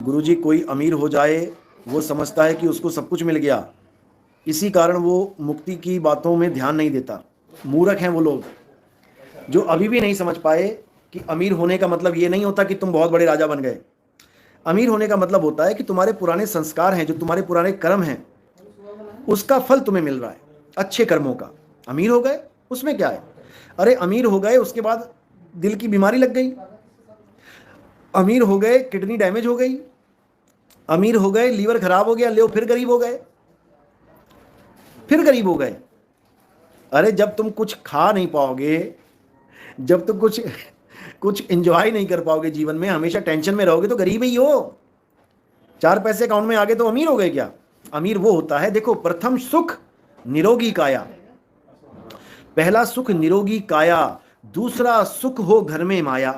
गुरुजी, कोई अमीर हो जाए, वो समझता है कि उसको सब कुछ मिल गया, इसी कारण वो मुक्ति की बातों में ध्यान नहीं देता। मूर्ख हैं वो लोग जो अभी भी नहीं समझ पाए कि अमीर होने का मतलब ये नहीं होता कि तुम बहुत बड़े राजा बन गए। अमीर होने का मतलब होता है कि तुम्हारे पुराने संस्कार हैं, जो तुम्हारे पुराने कर्म हैं, उसका फल तुम्हें मिल रहा है, अच्छे कर्मों का। अमीर हो गए, उसमें क्या है? अरे अमीर हो गए, उसके बाद दिल की बीमारी लग गई, अमीर हो गए किडनी डैमेज हो गई, अमीर हो गए लीवर खराब हो गया, ले फिर गरीब हो गए, फिर गरीब हो गए। अरे जब तुम कुछ खा नहीं पाओगे, जब तुम कुछ कुछ एंजॉय नहीं कर पाओगे जीवन में, हमेशा टेंशन में रहोगे, तो गरीब ही हो। 4 पैसे अकाउंट में आ गए तो अमीर हो गए क्या? अमीर वो होता है, देखो, प्रथम सुख निरोगी काया। पहला सुख निरोगी काया, दूसरा सुख हो घर में माया।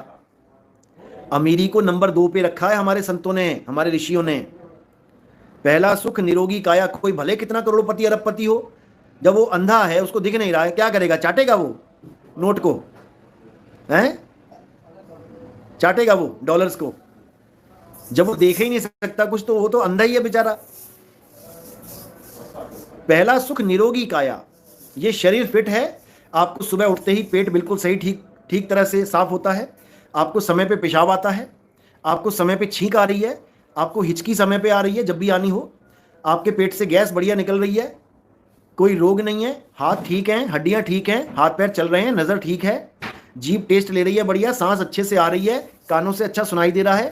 अमीरी को नंबर 2 पे रखा है हमारे संतों ने, हमारे ऋषियों ने। पहला सुख निरोगी काया। कोई भले कितना करोड़पति अरबपति हो, जब वो अंधा है, उसको दिख नहीं रहा है, क्या करेगा? चाटेगा वो नोट को, हैं? चाटेगा वो डॉलर्स को। जब वो देख ही नहीं सकता कुछ, तो वो तो अंधा ही है बेचारा। पहला सुख निरोगी काया, ये शरीर फिट है, आपको सुबह उठते ही पेट बिल्कुल सही ठीक ठीक तरह से साफ होता है, आपको समय पे पेशाब आता है, आपको समय पे छींक आ रही है, आपको हिचकी समय पे आ रही है जब भी आनी हो, आपके पेट से गैस बढ़िया निकल रही है, कोई रोग नहीं है, हाथ ठीक हैं, हड्डियां ठीक हैं, हाथ पैर चल रहे हैं, नज़र ठीक है, जीभ टेस्ट ले रही है बढ़िया, सांस अच्छे से आ रही है, कानों से अच्छा सुनाई दे रहा है,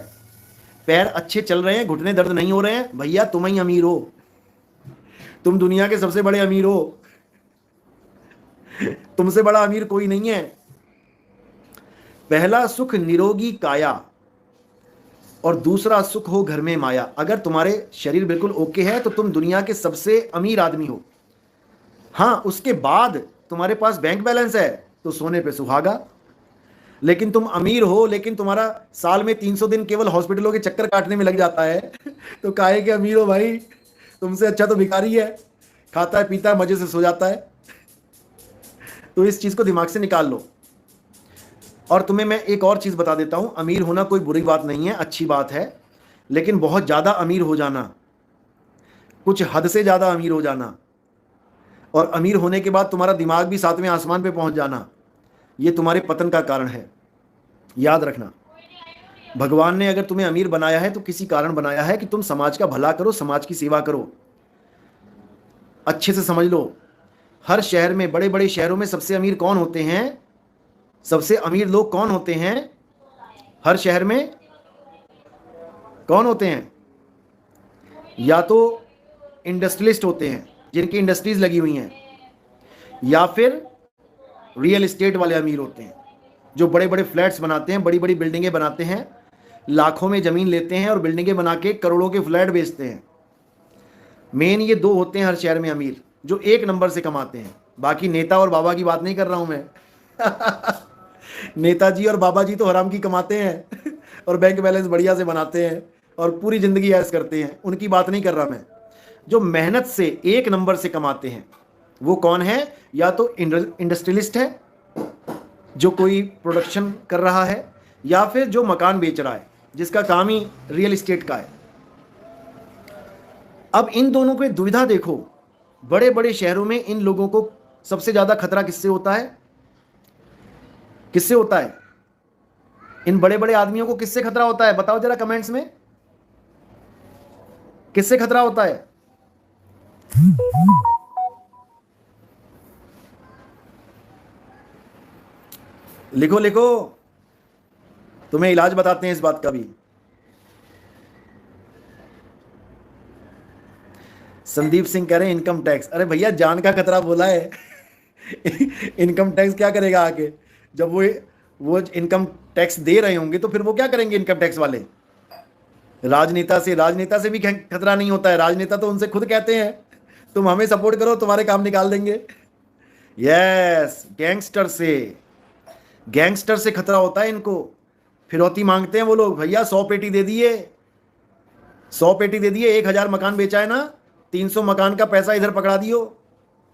पैर अच्छे चल रहे हैं, घुटने दर्द नहीं हो रहे हैं, भैया तुम ही अमीर हो। तुम दुनिया के सबसे बड़े अमीर हो। तुमसे बड़ा अमीर कोई नहीं है। पहला सुख निरोगी काया और दूसरा सुख हो घर में माया। अगर तुम्हारे शरीर बिल्कुल ओके है तो तुम दुनिया के सबसे अमीर आदमी हो। हाँ, उसके बाद तुम्हारे पास बैंक बैलेंस है तो सोने पे सुहागा। लेकिन तुम अमीर हो, लेकिन तुम्हारा साल में 300 दिन केवल हॉस्पिटलों के चक्कर काटने में लग जाता है, तो काहे के अमीर हो भाई? तुमसे अच्छा तो भिखारी है, खाता है पीता है मजे से सो जाता है। तो इस चीज को दिमाग से निकाल लो। और तुम्हें मैं एक और चीज बता देता हूं, अमीर होना कोई बुरी बात नहीं है, अच्छी बात है। लेकिन बहुत ज्यादा अमीर हो जाना, कुछ हद से ज्यादा अमीर हो जाना, और अमीर होने के बाद तुम्हारा दिमाग भी 7वें आसमान पे पहुंच जाना, ये तुम्हारे पतन का कारण है। याद रखना, भगवान ने अगर तुम्हें अमीर बनाया है तो किसी कारण बनाया है कि तुम समाज का भला करो, समाज की सेवा करो। अच्छे से समझ लो, हर शहर में, बड़े बड़े शहरों में सबसे अमीर कौन होते हैं? सबसे अमीर लोग कौन होते हैं हर शहर में? कौन होते हैं? या तो इंडस्ट्रियलिस्ट होते हैं जिनकी इंडस्ट्रीज लगी हुई हैं, या फिर रियल एस्टेट वाले अमीर होते हैं जो बड़े बड़े फ्लैट्स बनाते हैं, बड़ी बड़ी बिल्डिंगें बनाते हैं, लाखों में जमीन लेते हैं और बिल्डिंगें बना के करोड़ों के फ्लैट बेचते हैं। मेन ये 2 होते हैं हर शहर में अमीर, जो 1 नंबर से कमाते हैं। बाकी नेता और बाबा की बात नहीं कर रहा हूं मैं। नेताजी और बाबा जी तो हराम की कमाते हैं और बैंक बैलेंस बढ़िया से बनाते हैं और पूरी जिंदगी ऐश करते हैं, उनकी बात नहीं कर रहा मैं। जो मेहनत से 1 नंबर से कमाते हैं वो कौन है? या तो इंडस्ट्रियलिस्ट है जो कोई प्रोडक्शन कर रहा है, या फिर जो मकान बेच रहा है जिसका काम ही रियल एस्टेट का है। अब इन दोनों को दुविधा देखो, बड़े बड़े शहरों में इन लोगों को सबसे ज्यादा खतरा किससे होता है? किससे होता है? इन बड़े बड़े आदमियों को किससे खतरा होता है? बताओ जरा कमेंट्स में, किससे खतरा होता है? लिखो लिखो, तुम्हें इलाज बताते हैं इस बात का भी। संदीप सिंह कह रहे हैं इनकम टैक्स। अरे भैया, जान का खतरा बोला है। इनकम टैक्स क्या करेगा आगे? जब वो इनकम टैक्स दे रहे होंगे तो फिर वो क्या करेंगे इनकम टैक्स वाले? राजनेता से भी खतरा नहीं होता है। राजनेता तो उनसे खुद कहते हैं तुम हमें सपोर्ट करो, तुम्हारे काम निकाल देंगे। यस, गैंगस्टर से खतरा होता है इनको। फिरौती मांगते हैं वो लोग, भैया 100 पेटी दे दिए, 100 पेटी दे दिए, 1000 मकान बेचा है ना, 300 मकान का पैसा इधर पकड़ा दियो,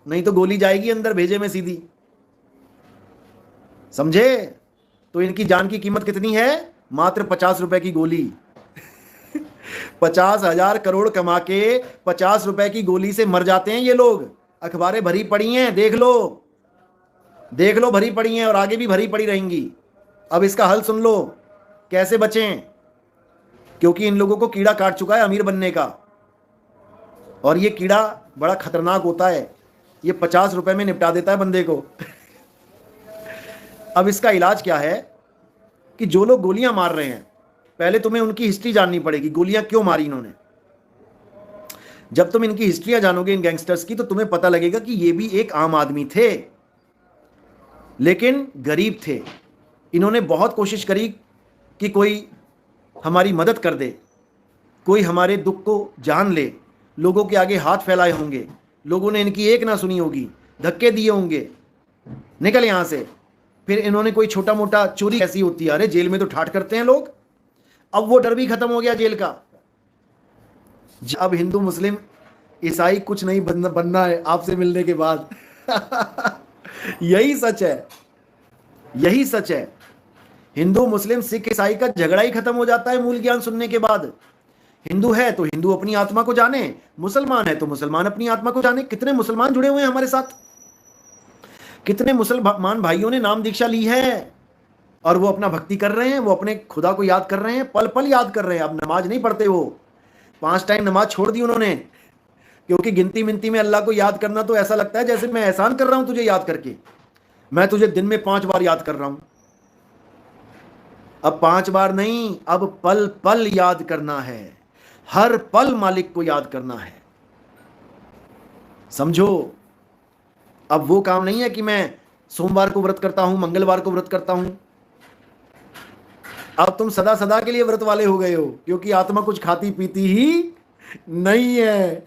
नहीं तो गोली जाएगी अंदर भेजे में सीधी। समझे? तो इनकी जान की कीमत कितनी है? मात्र 50 रुपए की गोली। 50,000 करोड़ कमा के 50 रुपए की गोली से मर जाते हैं ये लोग। अखबारें भरी पड़ी हैं, देख लो, देख लो, भरी पड़ी हैं और आगे भी भरी पड़ी रहेंगी। अब इसका हल सुन लो, कैसे बचें, क्योंकि इन लोगों को कीड़ा काट चुका है अमीर बनने का, और ये कीड़ा बड़ा खतरनाक होता है, ये 50 रुपए में निपटा देता है बंदे को। अब इसका इलाज क्या है कि जो लोग गोलियां मार रहे हैं, पहले तुम्हें उनकी हिस्ट्री जाननी पड़ेगी, गोलियां क्यों मारी इन्होंने। जब तुम इनकी हिस्ट्रियां जानोगे इन गैंगस्टर्स की, तो तुम्हें पता लगेगा कि ये भी एक आम आदमी थे, लेकिन गरीब थे। इन्होंने बहुत कोशिश करी कि कोई हमारी मदद कर दे, कोई हमारे दुख को जान ले, लोगों के आगे हाथ फैलाए होंगे, लोगों ने इनकी एक ना सुनी होगी, धक्के दिए होंगे, निकल यहां से। फिर इन्होंने कोई छोटा मोटा चोरी कैसी होती है, अरे जेल में तो ठाठ करते हैं लोग, अब वो डर भी खत्म हो गया जेल का। अब हिंदू मुस्लिम ईसाई कुछ नहीं बनना है आपसे मिलने के बाद। यही सच है, यही सच है। हिंदू मुस्लिम सिख ईसाई का झगड़ा ही खत्म हो जाता है मूल ज्ञान सुनने के बाद। हिंदू है तो हिंदू अपनी आत्मा को जाने, मुसलमान है तो मुसलमान अपनी आत्मा को जाने। कितने मुसलमान जुड़े हुए हैं हमारे साथ, कितने मुसलमान भाइयों ने नाम दीक्षा ली है और वो अपना भक्ति कर रहे हैं, वो अपने खुदा को याद कर रहे हैं, पल पल याद कर रहे हैं। अब नमाज नहीं पढ़ते, वो 5 टाइम नमाज छोड़ दी उन्होंने, क्योंकि गिनती मिनती में अल्लाह को याद करना तो ऐसा लगता है जैसे मैं एहसान कर रहा हूं तुझे याद करके, मैं तुझे दिन में 5 बार याद कर रहा हूं। अब 5 बार नहीं, अब पल पल याद करना है, हर पल मालिक को याद करना है, समझो। अब वो काम नहीं है कि मैं सोमवार को व्रत करता हूं, मंगलवार को व्रत करता हूं। अब तुम सदा सदा के लिए व्रत वाले हो गए हो, क्योंकि आत्मा कुछ खाती पीती ही नहीं है।